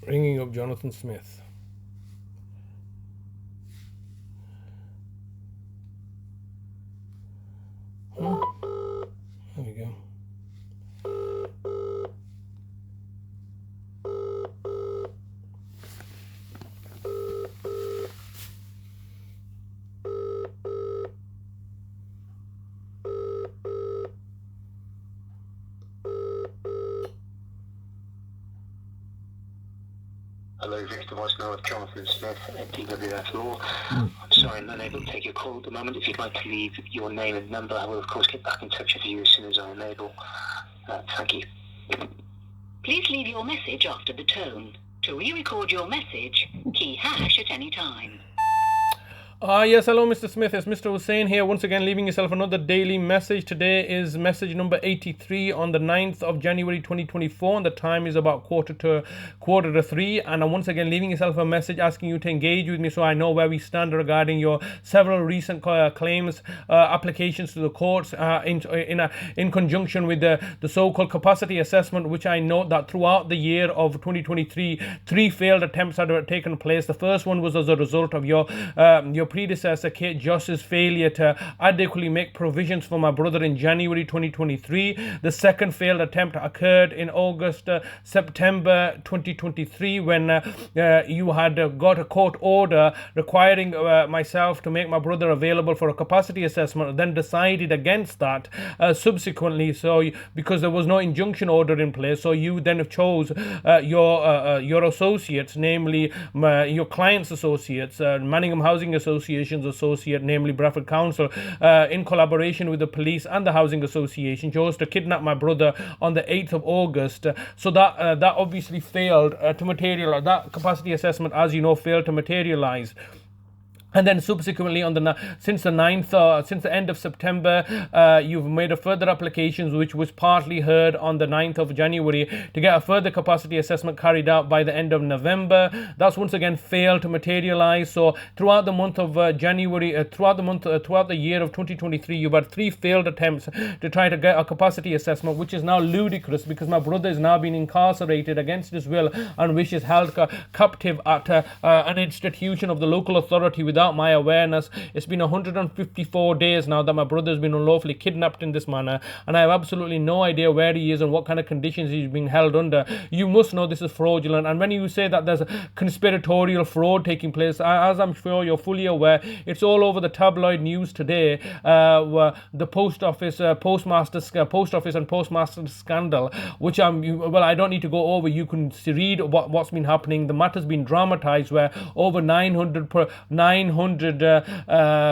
Ringing up Jonathan Smith. There we go. Hello, Victor voicemail of Jonathan Smith at DWF Law. I'm sorry I'm unable to take your call at the moment. If you'd like to leave your name and number, I will of course get back in touch with you as soon as I'm able. Thank you. Please leave your message after the tone. To re-record your message, key hash at any time. Yes, hello Mr. Smith, it's Mr. Hussain here, once again leaving yourself another daily message. Today is message number 83 on the 9th of January 2024, and the time is about quarter to 3, and I'm once again leaving yourself a message asking you to engage with me so I know where we stand regarding your several recent claims, applications to the courts in conjunction with the so-called capacity assessment, which I note that throughout the year of 2023, 3 failed attempts had taken place. The first one was as a result of your predecessor Kate Joss's failure to adequately make provisions for my brother in January 2023. The second failed attempt occurred in September 2023 when you had got a court order requiring myself to make my brother available for a capacity assessment, then decided against that subsequently, so because there was no injunction order in place, so you then chose your associates, namely your clients' associates, Manningham Housing Association's associate, namely Bradford Council, in collaboration with the police and the Housing Association, chose to kidnap my brother on the 8th of August. So that obviously failed to materialize. That capacity assessment, as you know, failed to materialize. And then subsequently, since the end of September, you've made a further applications, which was partly heard on the 9th of January, to get a further capacity assessment carried out by the end of November. That's once again failed to materialize. So throughout the month of January, throughout the year of 2023, you've had 3 failed attempts to try to get a capacity assessment, which is now ludicrous because my brother is now being incarcerated against his will and which is held captive at an institution of the local authority without my awareness. It's been 154 days now that my brother has been unlawfully kidnapped in this manner, and I have absolutely no idea where he is and what kind of conditions he's being held under. You must know this is fraudulent, and when you say that there's a conspiratorial fraud taking place, as I'm sure you're fully aware, it's all over the tabloid news today. The post office and postmaster scandal, which I don't need to go over. You can read what's been happening. The matter's been dramatized, where over 900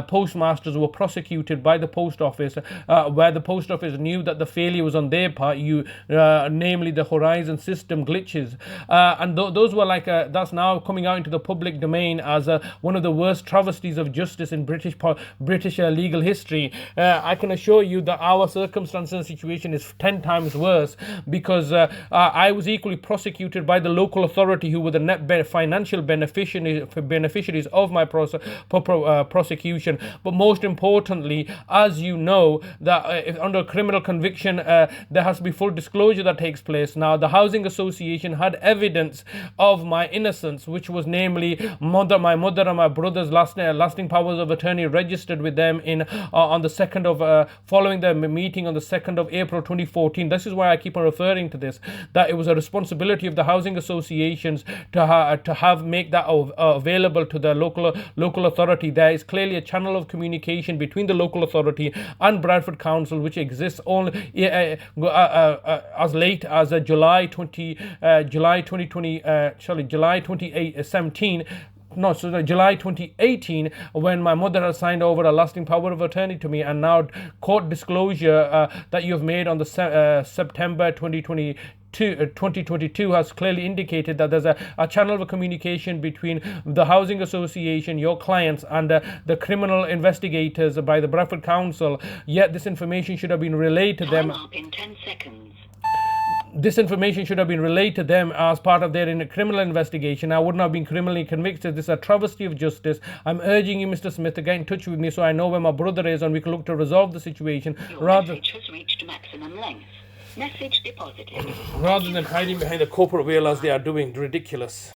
postmasters were prosecuted by the post office, where the post office knew that the failure was on their part, namely the Horizon system glitches, and those were that's now coming out into the public domain as one of the worst travesties of justice in British legal history. I can assure you that our circumstance and situation is 10 times worse, because I was equally prosecuted by the local authority, who were the net financial beneficiaries of my prosecution. But most importantly, as you know, that if under criminal conviction, there has to be full disclosure that takes place. Now, the Housing Association had evidence of my innocence, which was namely my mother and my brother's lasting powers of attorney registered with them on the 2nd of following the meeting on the 2nd of April 2014. This is why I keep on referring to this, that it was a responsibility of the housing associations to make that available to the local authority. There is clearly a channel of communication between the local authority and Bradford Council, which exists only as late as July 2018, when my mother has signed over a lasting power of attorney to me, and now court disclosure that you have made on the September 2022 has clearly indicated that there's a channel of communication between the Housing Association, your clients, and the criminal investigators by the Bradford Council. Yet this information should have been relayed to them. Time up in 10 seconds. This information should have been relayed to them as part of their criminal investigation. I wouldn't have been criminally convicted. This is a travesty of justice. I'm urging you, Mr. Smith, to get in touch with me so I know where my brother is and we can look to resolve the situation. Your message has reached maximum length. Message deposited. Rather than hiding behind the corporate veil as they are doing. Ridiculous.